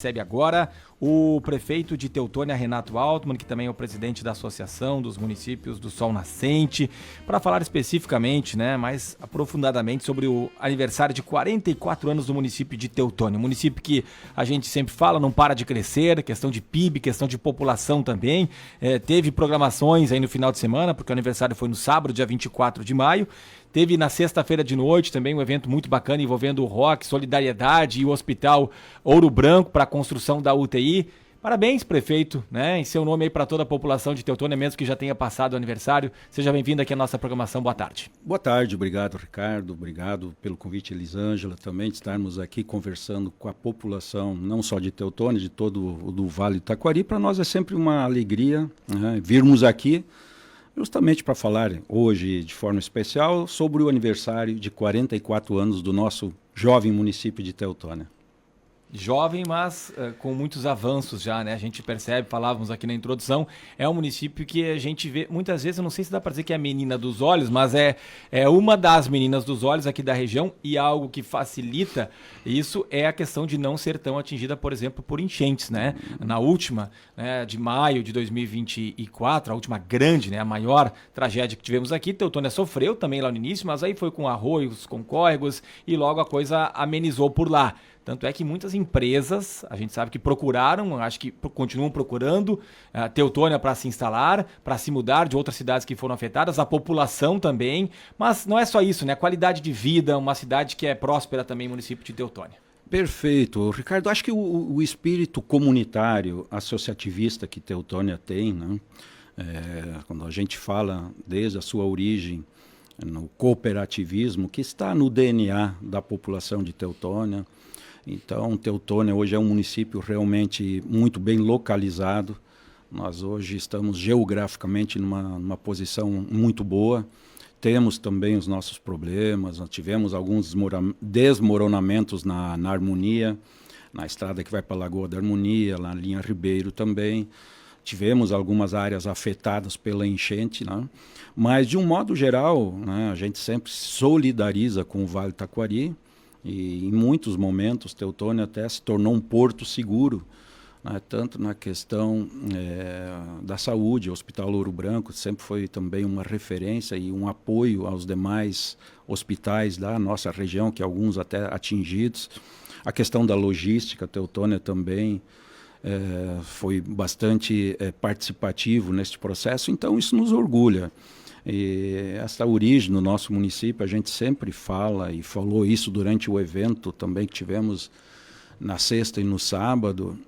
Recebe agora o prefeito de Teutônia, Renato Altman, que também é o presidente da Associação dos Municípios do Sol Nascente, para falar especificamente, mais aprofundadamente sobre o aniversário de 44 anos do município de Teutônia. Um município que a gente sempre fala, não para de crescer, questão de PIB, questão de população também. Teve programações aí no final de semana, porque o aniversário foi no sábado, dia 24 de maio. Teve na sexta-feira de noite também um evento muito bacana envolvendo o rock, solidariedade e o Hospital Ouro Branco para a construção da UTI. Parabéns, prefeito, em seu nome aí para toda a população de Teutônia, mesmo que já tenha passado o aniversário. Seja bem-vindo aqui à nossa programação. Boa tarde. Boa tarde, obrigado, Ricardo. Obrigado pelo convite, Elisângela, também de estarmos aqui conversando com a população, não só de Teutônia, de todo o do Vale do Taquari. Para nós é sempre uma alegria virmos aqui, justamente para falar hoje, de forma especial, sobre o aniversário de 44 anos do nosso jovem município de Teutônia. Jovem, mas com muitos avanços já, A gente percebe, falávamos aqui na introdução, é um município que a gente vê, muitas vezes, eu não sei se dá para dizer que é a menina dos olhos, mas é uma das meninas dos olhos aqui da região, e algo que facilita isso é a questão de não ser tão atingida, por exemplo, por enchentes, Na última, de maio de 2024, a última grande, a maior tragédia que tivemos aqui, Teutônia sofreu também lá no início, mas aí foi com arroios, com córregos, e logo a coisa amenizou por lá. Tanto é que muitas empresas, a gente sabe que procuraram, acho que continuam procurando Teutônia para se instalar, para se mudar de outras cidades que foram afetadas, a população também, mas não é só isso, A qualidade de vida, uma cidade que é próspera também, município de Teutônia. Perfeito. Ricardo, acho que o espírito comunitário, associativista que Teutônia tem, quando a gente fala desde a sua origem no cooperativismo, que está no DNA da população de Teutônia. Então, Teutônia hoje é um município realmente muito bem localizado. Nós hoje estamos geograficamente numa posição muito boa. Temos também os nossos problemas. Nós tivemos alguns desmoronamentos na Harmonia, na estrada que vai para a Lagoa da Harmonia, na linha Ribeiro também. Tivemos algumas áreas afetadas pela enchente, Mas, de um modo geral, a gente sempre se solidariza com o Vale do Taquari. E em muitos momentos Teutônia até se tornou um porto seguro, tanto na questão da saúde. O Hospital Ouro Branco sempre foi também uma referência e um apoio aos demais hospitais da nossa região, que alguns até atingidos. A questão da logística, Teutônia também foi bastante participativo neste processo, então isso nos orgulha. E essa origem no nosso município, a gente sempre fala, e falou isso durante o evento também que tivemos na sexta e no sábado,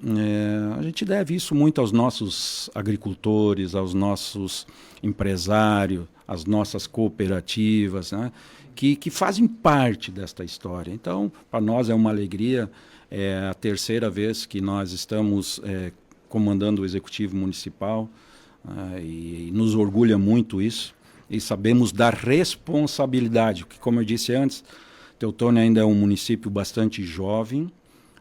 a gente deve isso muito aos nossos agricultores, aos nossos empresários, às nossas cooperativas, que fazem parte desta história. Então, para nós é uma alegria, é a terceira vez que nós estamos comandando o Executivo Municipal, e nos orgulha muito isso. E sabemos da responsabilidade, que, como eu disse antes, Teutônia ainda é um município bastante jovem,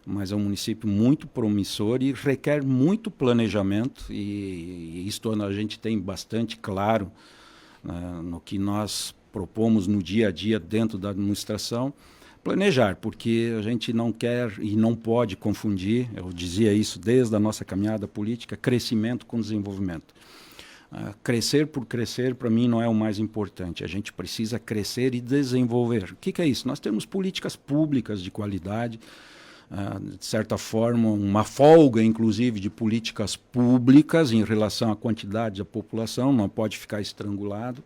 mas é um município muito promissor e requer muito planejamento, e isto a gente tem bastante claro no que nós propomos no dia a dia dentro da administração. Planejar, porque a gente não quer e não pode confundir, eu dizia isso desde a nossa caminhada política, crescimento com desenvolvimento. Crescer por crescer, para mim, não é o mais importante. A gente precisa crescer e desenvolver. O que é isso? Nós temos políticas públicas de qualidade, de certa forma, uma folga, inclusive, de políticas públicas em relação à quantidade da população, não pode ficar estrangulado.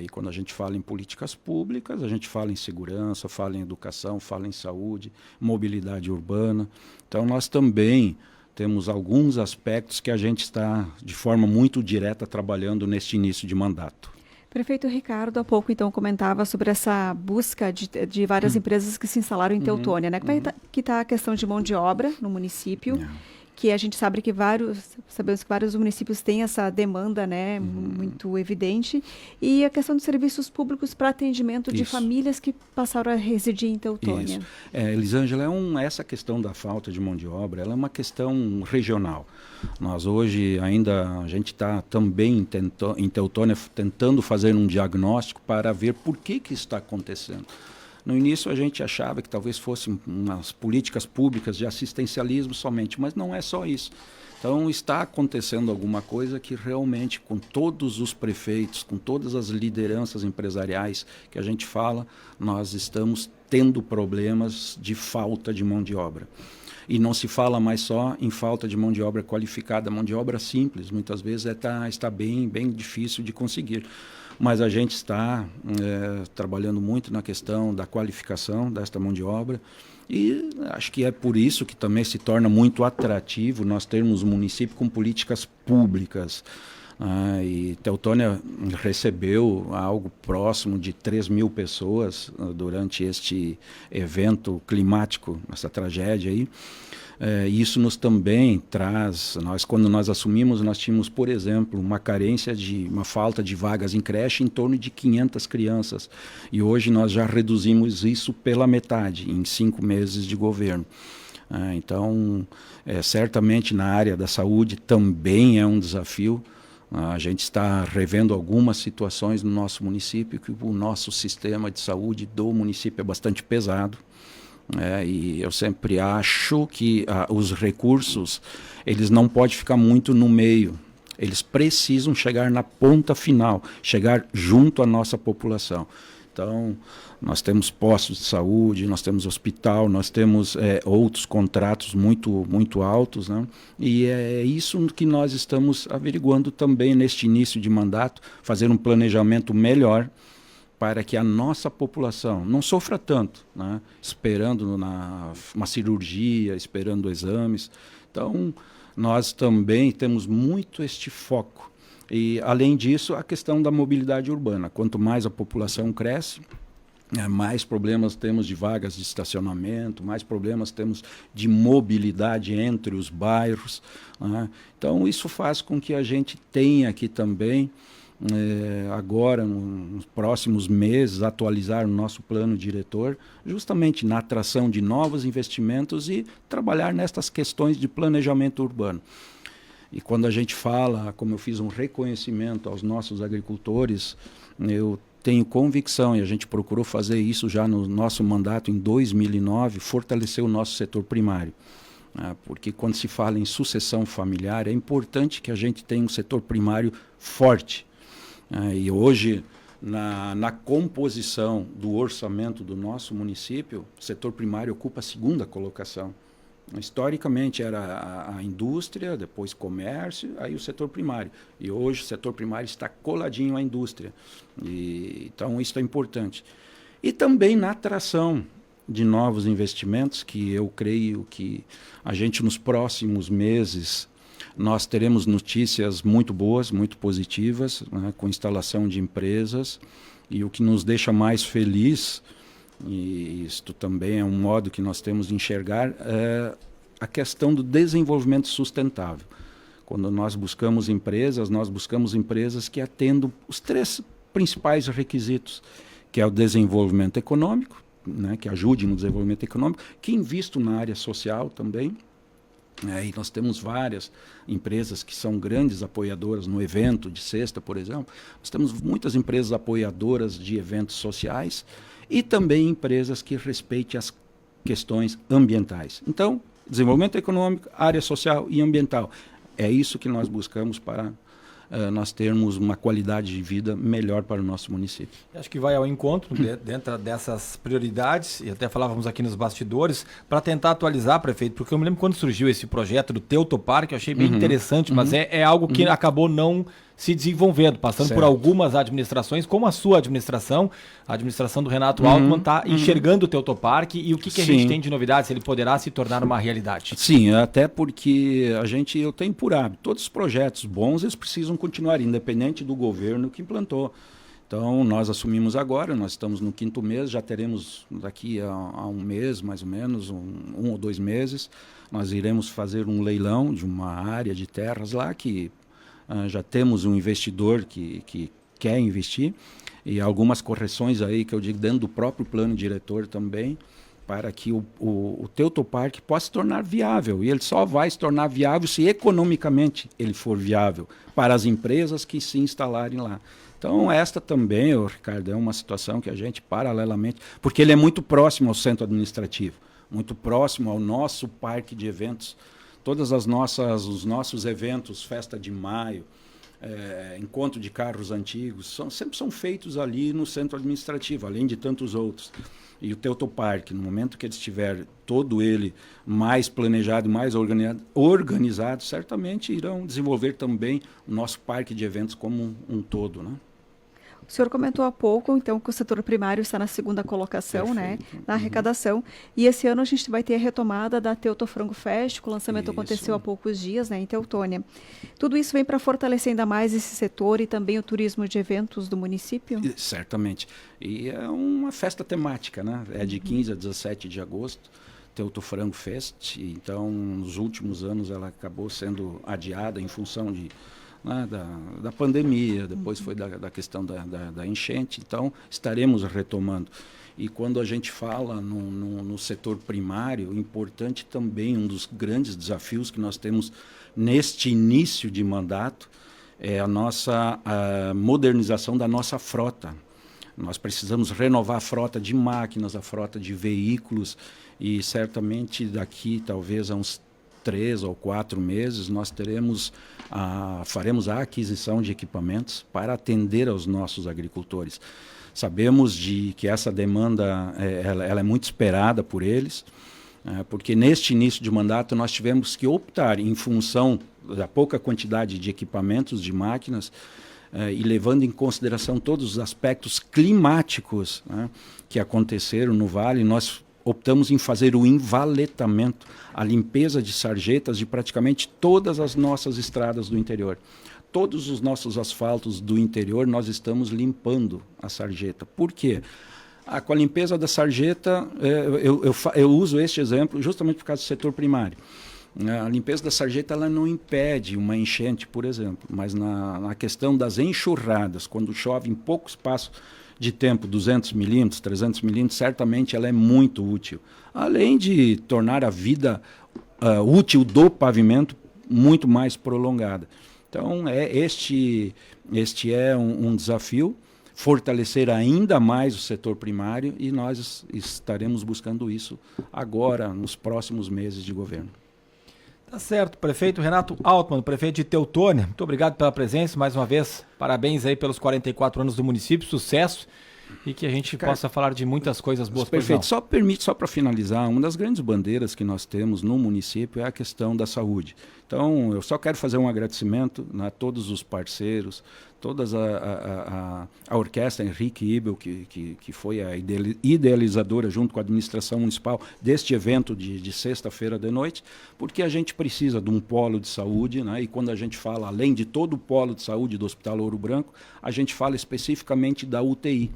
E quando a gente fala em políticas públicas, a gente fala em segurança, fala em educação, fala em saúde, mobilidade urbana. Então, nós também temos alguns aspectos que a gente está, de forma muito direta, trabalhando neste início de mandato. Prefeito Ricardo, há pouco, então, comentava sobre essa busca de várias empresas que se instalaram em Teutônia, Como é que está a questão de mão de obra no município? Que a gente sabe que sabemos que vários municípios têm essa demanda, muito evidente, e a questão dos serviços públicos para atendimento de famílias que passaram a residir em Teutônia. Isso. Elisângela, essa questão da falta de mão de obra, ela é uma questão regional. Nós hoje ainda, a gente está também em Teutônia tentando fazer um diagnóstico para ver por que isso está acontecendo. No início a gente achava que talvez fossem umas políticas públicas de assistencialismo somente, mas não é só isso. Então está acontecendo alguma coisa que realmente, com todos os prefeitos, com todas as lideranças empresariais que a gente fala, nós estamos tendo problemas de falta de mão de obra. E não se fala mais só em falta de mão de obra qualificada, mão de obra simples, muitas vezes está bem difícil de conseguir. Mas a gente está trabalhando muito na questão da qualificação desta mão de obra e acho que é por isso que também se torna muito atrativo nós termos um município com políticas públicas. E Teutônia recebeu algo próximo de 3.000 pessoas durante este evento climático, essa tragédia aí. Isso nos também traz, quando nós assumimos, nós tínhamos, por exemplo, uma falta de vagas em creche em torno de 500 crianças. E hoje nós já reduzimos isso pela metade, em 5 meses de governo. Então, certamente na área da saúde também é um desafio. A gente está revendo algumas situações no nosso município, que o nosso sistema de saúde do município é bastante pesado. E eu sempre acho que os recursos, eles não podem ficar muito no meio. Eles precisam chegar na ponta final, chegar junto à nossa população. Então, nós temos postos de saúde, nós temos hospital, nós temos outros contratos muito altos, né? E é isso que nós estamos averiguando também neste início de mandato, fazer um planejamento melhor para que a nossa população não sofra tanto, né? Esperando uma cirurgia, esperando exames. Então, nós também temos muito este foco. E, além disso, a questão da mobilidade urbana. Quanto mais a população cresce, mais problemas temos de vagas de estacionamento, mais problemas temos de mobilidade entre os bairros, né? Então, isso faz com que a gente tenha aqui também, agora, nos próximos meses, atualizar o nosso plano diretor, justamente na atração de novos investimentos e trabalhar nestas questões de planejamento urbano. E quando a gente fala, como eu fiz um reconhecimento aos nossos agricultores, eu tenho convicção, e a gente procurou fazer isso já no nosso mandato em 2009, fortalecer o nosso setor primário. Porque quando se fala em sucessão familiar, é importante que a gente tenha um setor primário forte. E hoje, na composição do orçamento do nosso município, o setor primário ocupa a 2ª colocação. Historicamente era a indústria, depois comércio, aí o setor primário. E hoje o setor primário está coladinho à indústria. Então isso é importante. E também na atração de novos investimentos, que eu creio que a gente nos próximos meses nós teremos notícias muito boas, muito positivas, né, com instalação de empresas. E o que nos deixa mais feliz, e isto também é um modo que nós temos de enxergar, é a questão do desenvolvimento sustentável. Quando nós buscamos empresas que atendam os 3 principais requisitos, que é o desenvolvimento econômico, né, que ajude no desenvolvimento econômico, que investam na área social também. E nós temos várias empresas que são grandes apoiadoras no evento de sexta, por exemplo. Nós temos muitas empresas apoiadoras de eventos sociais e também empresas que respeitem as questões ambientais. Então, desenvolvimento econômico, área social e ambiental. É isso que nós buscamos para nós termos uma qualidade de vida melhor para o nosso município. Acho que vai ao encontro dentro dessas prioridades, e até falávamos aqui nos bastidores, para tentar atualizar, prefeito, porque eu me lembro quando surgiu esse projeto do Teutoparque, eu achei bem interessante, mas é algo que acabou não se desenvolvendo, passando por algumas administrações, como a sua administração, a administração do Renato Altmann, está enxergando o Teutoparque e o que a gente tem de novidades, se ele poderá se tornar uma realidade. Sim, até porque eu tenho por hábito, todos os projetos bons, eles precisam continuar, independente do governo que implantou. Então, nós assumimos agora, nós estamos no 5º mês, já teremos daqui a um mês, mais ou menos, um ou 2 meses, nós iremos fazer um leilão de uma área de terras lá que já temos um investidor que quer investir e algumas correções aí que eu digo dentro do próprio plano diretor também, para que o Teutoparque possa se tornar viável. E ele só vai se tornar viável se economicamente ele for viável para as empresas que se instalarem lá. Então, esta também, Ricardo, é uma situação que a gente, paralelamente, porque ele é muito próximo ao centro administrativo, muito próximo ao nosso parque de eventos, os nossos eventos, Festa de Maio, encontro de carros antigos, sempre são feitos ali no centro administrativo, além de tantos outros. E o Teutoparque, no momento que ele estiver todo ele mais planejado, mais organizado, certamente irão desenvolver também o nosso parque de eventos como um todo, né? O senhor comentou há pouco, então, que o setor primário está na segunda colocação, né, na arrecadação. E esse ano a gente vai ter a retomada da Teuto Frango Fest, que o lançamento aconteceu há poucos dias, né, em Teutônia. Tudo isso vem para fortalecer ainda mais esse setor e também o turismo de eventos do município? Certamente. E é uma festa temática, né? É de 15 a 17 de agosto. Teuto Frango Fest. Então, nos últimos anos ela acabou sendo adiada em função da pandemia, depois foi da questão da enchente, então estaremos retomando. E quando a gente fala no setor primário, importante também, um dos grandes desafios que nós temos neste início de mandato é a modernização da nossa frota. Nós precisamos renovar a frota de máquinas, a frota de veículos, e certamente daqui talvez a uns 3 ou 4 meses, nós faremos a aquisição de equipamentos para atender aos nossos agricultores. Sabemos que essa demanda ela é muito esperada por eles, porque neste início de mandato nós tivemos que optar em função da pouca quantidade de equipamentos, de máquinas, e levando em consideração todos os aspectos climáticos, né, que aconteceram no Vale, nós optamos em fazer o envaletamento, a limpeza de sarjetas de praticamente todas as nossas estradas do interior. Todos os nossos asfaltos do interior nós estamos limpando a sarjeta. Por quê? Com a limpeza da sarjeta, eu uso este exemplo justamente por causa do setor primário. A limpeza da sarjeta ela não impede uma enchente, por exemplo, mas na questão das enxurradas, quando chove em pouco espaço de tempo, 200 milímetros, 300 milímetros, certamente ela é muito útil. Além de tornar a vida útil do pavimento muito mais prolongada. Então, este é um desafio, fortalecer ainda mais o setor primário, e nós estaremos buscando isso agora, nos próximos meses de governo. Tá certo, prefeito Renato Altman, prefeito de Teutônia, muito obrigado pela presença, mais uma vez, parabéns aí pelos 44 anos do município, sucesso, e que a gente possa falar de muitas coisas boas. Perfeito, só para finalizar, uma das grandes bandeiras que nós temos no município é a questão da saúde. Então, eu só quero fazer um agradecimento a todos os parceiros, toda a orquestra Henrique Ibel, que foi a idealizadora, junto com a administração municipal, deste evento de sexta-feira de noite, porque a gente precisa de um polo de saúde, né? E quando a gente fala, além de todo o polo de saúde do Hospital Ouro Branco, a gente fala especificamente da UTI.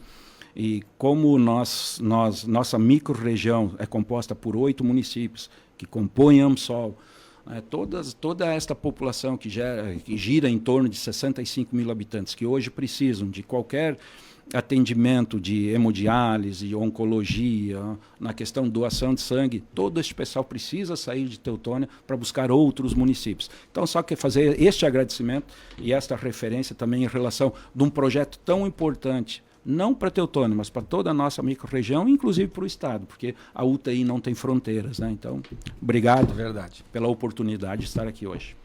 E como nossa micro-região é composta por 8 municípios, que compõem AMSOL, toda esta população que gira em torno de 65 mil habitantes, que hoje precisam de qualquer atendimento de hemodiálise, oncologia, na questão de doação de sangue, todo esse pessoal precisa sair de Teutônia para buscar outros municípios. Então, só que fazer este agradecimento e esta referência também em relação de um projeto tão importante, não para Teutônia, mas para toda a nossa micro-região, inclusive para o Estado, porque a UTI não tem fronteiras, né? Então, obrigado pela oportunidade de estar aqui hoje.